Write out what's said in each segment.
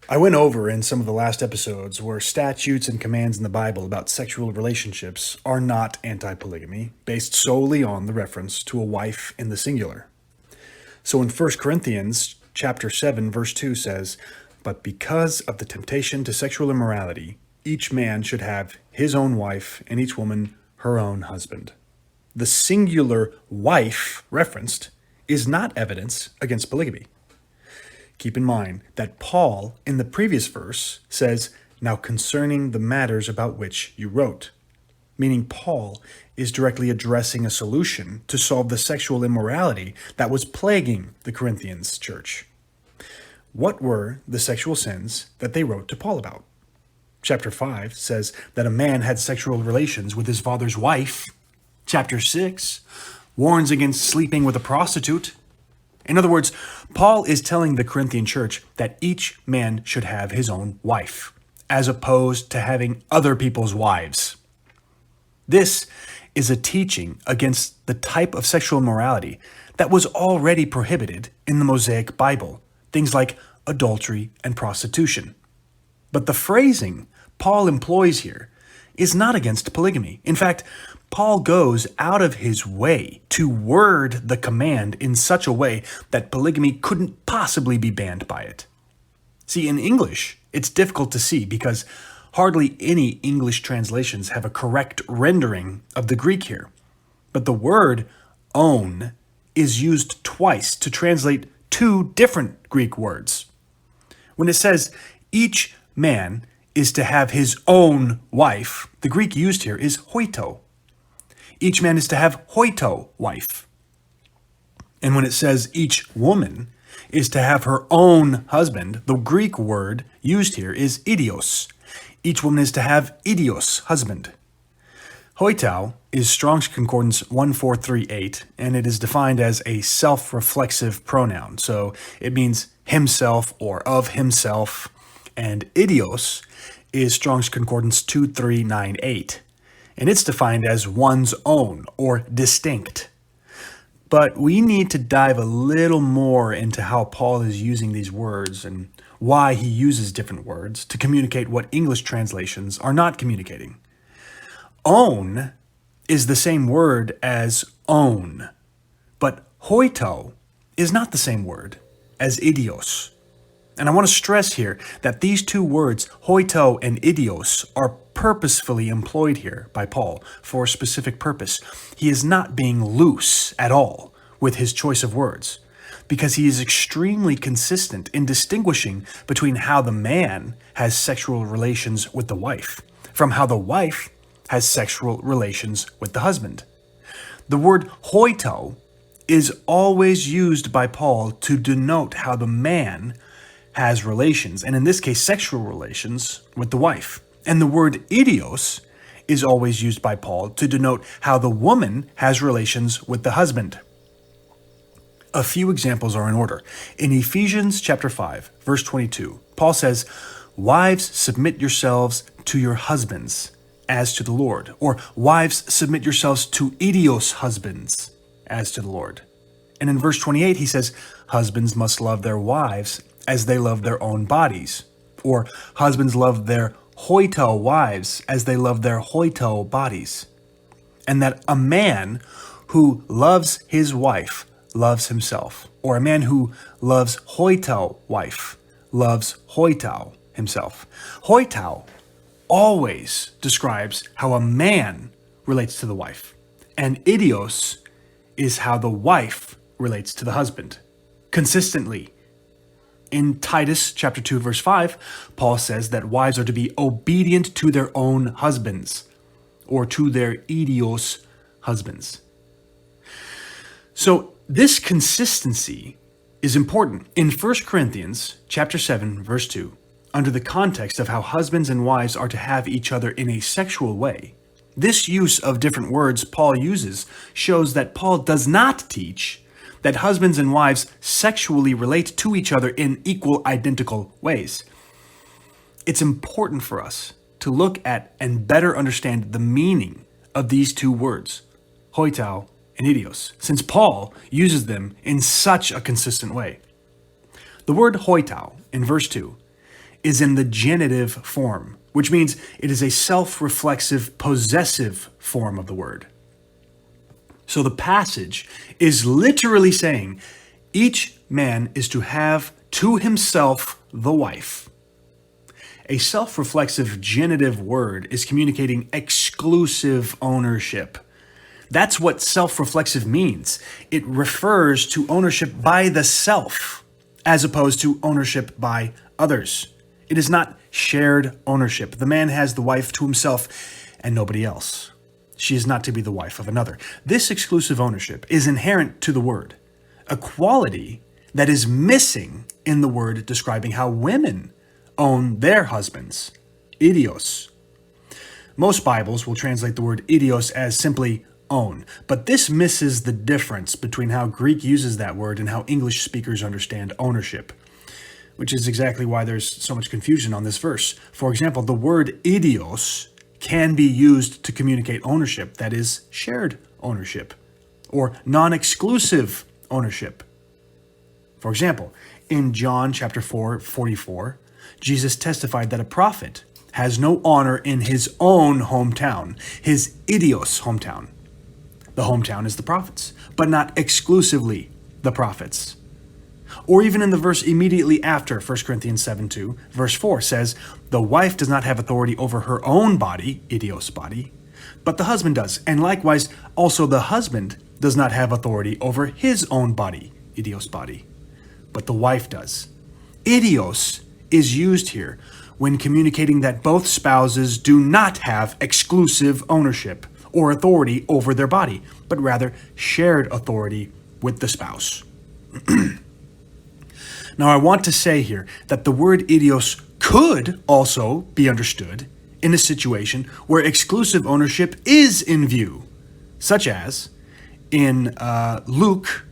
I went over in some of the last episodes where statutes and commands in the Bible about sexual relationships are not anti-polygamy, based solely on the reference to a wife in the singular. So in 1 Corinthians chapter 7, verse 2 says, "But because of the temptation to sexual immorality, each man should have his own wife and each woman her own husband." The singular wife referenced is not evidence against polygamy. Keep in mind that Paul, in the previous verse, says, "Now concerning the matters about which you wrote," meaning Paul is directly addressing a solution to solve the sexual immorality that was plaguing the Corinthians church. What were the sexual sins that they wrote to Paul about? Chapter 5 says that a man had sexual relations with his father's wife. Chapter 6 warns against sleeping with a prostitute. In other words, Paul is telling the Corinthian church that each man should have his own wife, as opposed to having other people's wives. This is a teaching against the type of sexual immorality that was already prohibited in the Mosaic Bible, things like adultery and prostitution. But the phrasing Paul employs here is not against polygamy. In fact, Paul goes out of his way to word the command in such a way that polygamy couldn't possibly be banned by it. See, in English, it's difficult to see because hardly any English translations have a correct rendering of the Greek here. But the word own is used twice to translate two different Greek words. When it says each man is to have his own wife, the Greek used here is hoito. Each man is to have hoito wife. And when it says each woman is to have her own husband, the Greek word used here is idios. Each woman is to have idios husband. Hoitau is Strong's Concordance 1438, and it is defined as a self-reflexive pronoun. So it means himself or of himself. And idios is Strong's Concordance 2398. And it's defined as one's own or distinct. But we need to dive a little more into how Paul is using these words and why he uses different words to communicate what English translations are not communicating. Own is the same word as own, but hoito is not the same word as idios. And I want to stress here that these two words, hoito and idios, are purposefully employed here by Paul for a specific purpose. He is not being loose at all with his choice of words, because he is extremely consistent in distinguishing between how the man has sexual relations with the wife from how the wife has sexual relations with the husband. The word hoito is always used by Paul to denote how the man has relations, and in this case, sexual relations with the wife. And the word idios is always used by Paul to denote how the woman has relations with the husband. A few examples are in order. In Ephesians chapter 5, verse 22, Paul says, "Wives, submit yourselves to your husbands as to the Lord," or "Wives, submit yourselves to idios husbands as to the Lord." And in verse 28, he says, "Husbands must love their wives as they love their own bodies," or "Husbands love their hoito wives as they love their hoito bodies." And that a man who loves his wife loves himself, or a man who loves hoito wife loves hoitau himself. Hoitau always describes how a man relates to the wife, and idios is how the wife relates to the husband. Consistently, in Titus chapter 2, verse 5, Paul says that wives are to be obedient to their own husbands, or to their idios husbands. So this consistency is important. In 1 Corinthians chapter 7, verse 2, under the context of how husbands and wives are to have each other in a sexual way, this use of different words Paul uses shows that Paul does not teach that husbands and wives sexually relate to each other in equal, identical ways. It's important for us to look at and better understand the meaning of these two words, hoitau and idios, since Paul uses them in such a consistent way. The word hoitau in verse 2 is in the genitive form, which means it is a self-reflexive, possessive form of the word. So the passage is literally saying each man is to have to himself the wife. A self-reflexive genitive word is communicating exclusive ownership. That's what self-reflexive means. It refers to ownership by the self, as opposed to ownership by others. It is not shared ownership. The man has the wife to himself and nobody else. She is not to be the wife of another. This exclusive ownership is inherent to the word, a quality that is missing in the word describing how women own their husbands, idios. Most Bibles will translate the word idios as simply own, but this misses the difference between how Greek uses that word and how English speakers understand ownership, which is exactly why there's so much confusion on this verse. For example, the word idios can be used to communicate ownership, that is, shared ownership, or non-exclusive ownership. For example, in John chapter 4:44, Jesus testified that a prophet has no honor in his own hometown, his idios hometown. The hometown is the prophets, but not exclusively the prophets. Or even in the verse immediately after 1 Corinthians 7:2, verse 4 says, the wife does not have authority over her own body, idios body, but the husband does. And likewise, also the husband does not have authority over his own body, idios body, but the wife does. Idios is used here when communicating that both spouses do not have exclusive ownership or authority over their body, but rather shared authority with the spouse. Now, I want to say here that the word idios could also be understood in a situation where exclusive ownership is in view, such as in Luke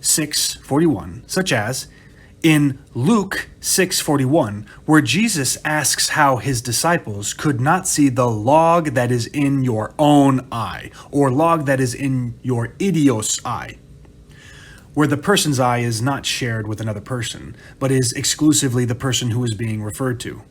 6:41, where Jesus asks how his disciples could not see the log that is in your own eye, or log that is in your idios eye, where the person's eye is not shared with another person, but is exclusively the person who is being referred to.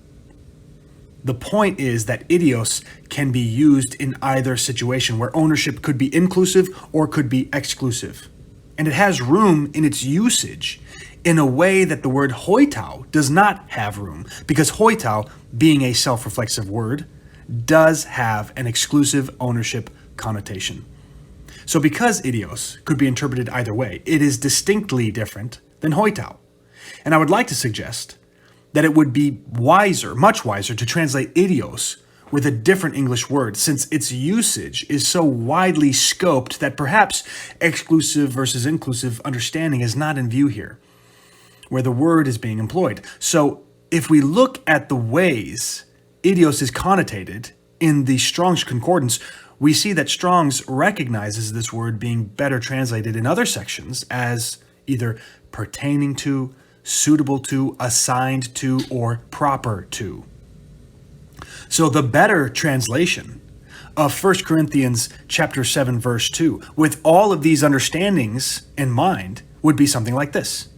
The point is that idios can be used in either situation, where ownership could be inclusive or could be exclusive. And it has room in its usage in a way that the word hoitau does not have room, because hoitau, being a self-reflexive word, does have an exclusive ownership connotation. So because idios could be interpreted either way, it is distinctly different than hoitau. And I would like to suggest that it would be wiser, much wiser, to translate idios with a different English word, since its usage is so widely scoped that perhaps exclusive versus inclusive understanding is not in view here, where the word is being employed. So if we look at the ways idios is connotated in the Strong's Concordance, we see that Strong's recognizes this word being better translated in other sections as either pertaining to, suitable to, assigned to, or proper to. So the better translation of 1 Corinthians chapter 7, verse 2, with all of these understandings in mind, would be something like this.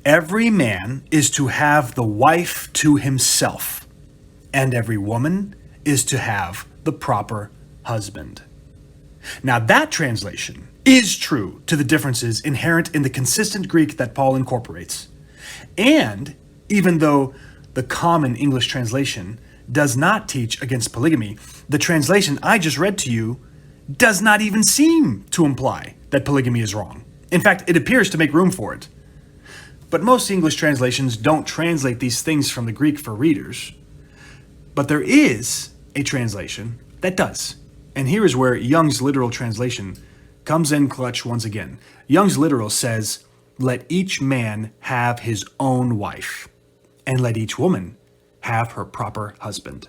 Every man is to have the wife to himself, and every woman is to have the proper husband. Now that translation is true to the differences inherent in the consistent Greek that Paul incorporates. And even though the common English translation does not teach against polygamy, the translation I just read to you does not even seem to imply that polygamy is wrong. In fact, it appears to make room for it. But most English translations don't translate these things from the Greek for readers. But there is a translation that does. And here is where Young's literal translation comes in clutch once again. Young's literal says, "Let each man have his own wife, and let each woman have her proper husband."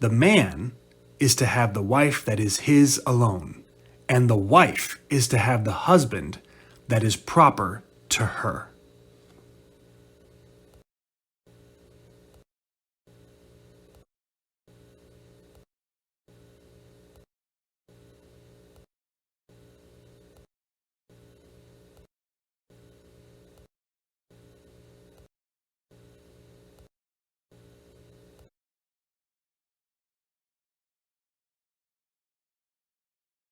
The man is to have the wife that is his alone, and the wife is to have the husband that is proper to her.